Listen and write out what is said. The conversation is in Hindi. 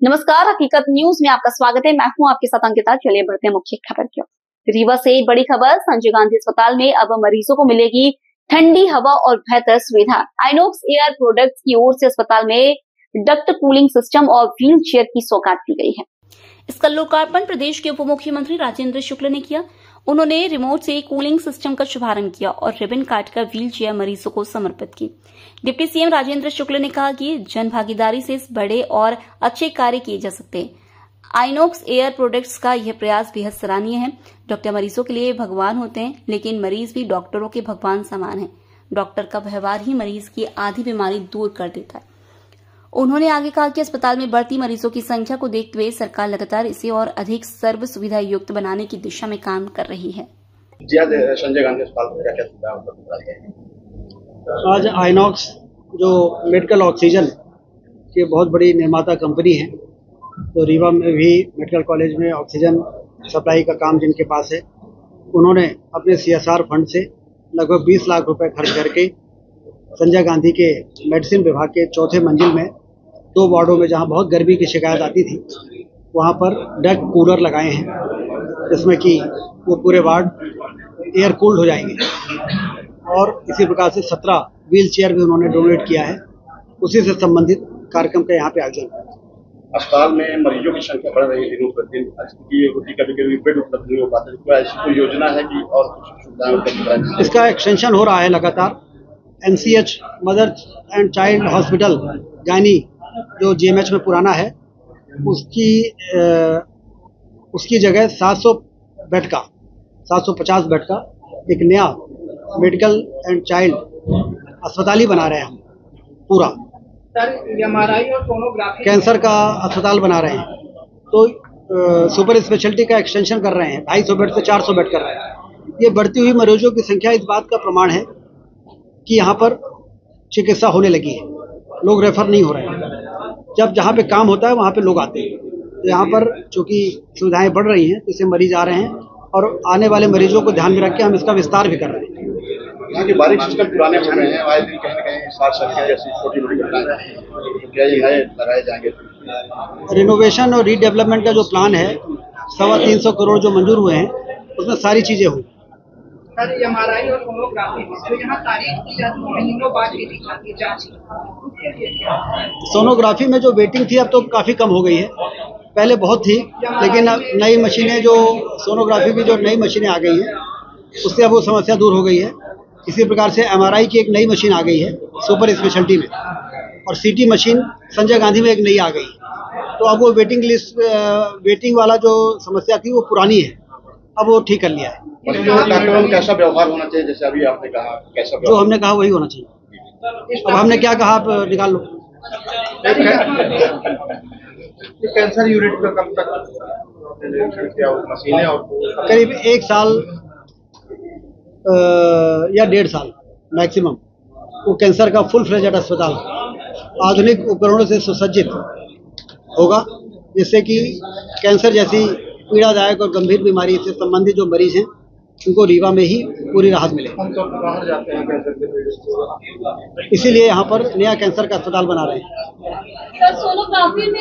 नमस्कार, हकीकत न्यूज में आपका स्वागत है। मैं हूं आपके साथ अंकिता। चलिए बढ़ते हैं मुख्य खबर की ओर। रीवा से बड़ी खबर। संजय गांधी अस्पताल में अब मरीजों को मिलेगी ठंडी हवा और बेहतर सुविधा। आइनॉक्स एयर प्रोडक्ट्स की ओर से अस्पताल में डक्ट कूलिंग सिस्टम और व्हील चेयर की सौगात दी गई है। इसका लोकार्पण प्रदेश के उप मुख्यमंत्री राजेंद्र शुक्ल ने किया। उन्होंने रिमोट से कूलिंग सिस्टम का शुभारंभ किया और रिबन काटकर व्हील चेयर मरीजों को समर्पित की। डिप्टी सीएम राजेंद्र शुक्ल ने कहा कि जन भागीदारी से इस बड़े और अच्छे कार्य किए जा सकते हैं। आइनॉक्स एयर प्रोडक्ट्स का यह प्रयास बेहद सराहनीय है। डॉक्टर मरीजों के लिए भगवान होते हैं, लेकिन मरीज भी डॉक्टरों के भगवान समान हैं। डॉक्टर का व्यवहार ही मरीज की आधी बीमारी दूर कर देता है। उन्होंने आगे कहा कि अस्पताल में बढ़ती मरीजों की संख्या को देखते हुए सरकार लगातार इसे और अधिक सर्व सुविधा युक्त बनाने की दिशा में काम कर रही है। संजय गांधी अस्पताल में क्या सुविधा उपलब्ध है? आज आइनॉक्स जो मेडिकल ऑक्सीजन की बहुत बड़ी निर्माता कंपनी है, तो रीवा में भी मेडिकल कॉलेज में ऑक्सीजन सप्लाई का काम जिनके पास है, उन्होंने अपने CSR फंड से लगभग 20 लाख रुपए खर्च करके संजय गांधी के मेडिसिन विभाग के चौथे मंजिल में 2 वार्डों में जहां बहुत गर्मी की शिकायत आती थी, वहां पर डक्ट कूलर लगाए हैं, जिसमें कि वो पूरे वार्ड एयर कूल्ड हो जाएंगे। और इसी प्रकार से 17 व्हील चेयर भी उन्होंने डोनेट किया है। उसी से संबंधित कार्यक्रम का यहाँ पे आयोजन। अस्पताल में मरीजों की संख्या बढ़ रही है दिनों प्रतिदिन, कभी बेड उपलब्ध नहीं हो पाते, तो ऐसी कोई योजना है कि और कुछ सुविधाएं उपलब्ध? इसका एक्सटेंशन हो रहा है लगातार। MCH mother and child hospital gynae जो GMH में पुराना है, उसकी जगह 700 बेड का 750 बेड का एक नया मेडिकल एंड चाइल्ड अस्पताल ही बना रहे हैं हम। पूरा MRI और सोनोग्राफी कैंसर का अस्पताल बना रहे हैं, तो सुपर स्पेशलिटी का एक्सटेंशन कर रहे हैं। 250 बेड से 400 बेड कर रहे हैं। ये बढ़ती हुई मरीजों की संख्या इस बात का प्रमाण है कि यहाँ पर चिकित्सा होने लगी है, लोग रेफर नहीं हो रहे हैं। जब जहाँ पे काम होता है वहाँ पे लोग आते हैं, तो यहाँ पर चूंकि सुविधाएं बढ़ रही हैं, तो इससे मरीज आ रहे हैं और आने वाले मरीजों को ध्यान में रख के हम इसका विस्तार भी कर रहे हैं। यहाँ के बारीक सिस्टम पुराने हो रहे हैं, आए दिन कहीं न कहीं शॉर्ट सर्किट जैसी छोटी-मोटी घटनाएं, तो क्या ये नए लगाए जाएंगे? रिनोवेशन और रीडेवलपमेंट का जो प्लान है, 325 करोड़ जो मंजूर हुए हैं, उसमें सारी चीजें हुई। MRI और सोनोग्राफी तो यहाँ तारीख की जाती है, महीनों बाद की जाती है जांच। सोनोग्राफी में जो वेटिंग थी अब तो काफ़ी कम हो गई है, पहले बहुत थी, लेकिन अब नई मशीनें जो सोनोग्राफी की जो नई मशीनें आ गई हैं, उससे अब वो समस्या दूर हो गई है। इसी प्रकार से MRI की एक नई मशीन आ गई है सुपर स्पेशलिटी में, और CT मशीन संजय गांधी में एक नई आ गई। तो अब वो वेटिंग वाला जो समस्या थी वो पुरानी है, अब वो ठीक कर लिया है। डॉक्टरों में कैसा व्यवहार होना चाहिए, जैसे अभी आपने कहा, कैसा जो हमने कहा वही होना चाहिए। अब हमने क्या कहा आप निकाल लो। कैंसर यूनिट का कब तक मशीनें? और करीब 1 साल या 1.5 साल मैक्सिमम वो कैंसर का फुल फ्लेजेड अस्पताल आधुनिक उपकरणों से सुसज्जित होगा, जिससे कि कैंसर जैसी पीड़ादायक और गंभीर बीमारी से संबंधित जो मरीज हैं, उनको रीवा में ही पूरी राहत मिले। हम तो बाहर जाते हैं कैंसर के पेशेंट, इसीलिए यहाँ पर नया कैंसर का अस्पताल बना रहे हैं। सोनोग्राफी में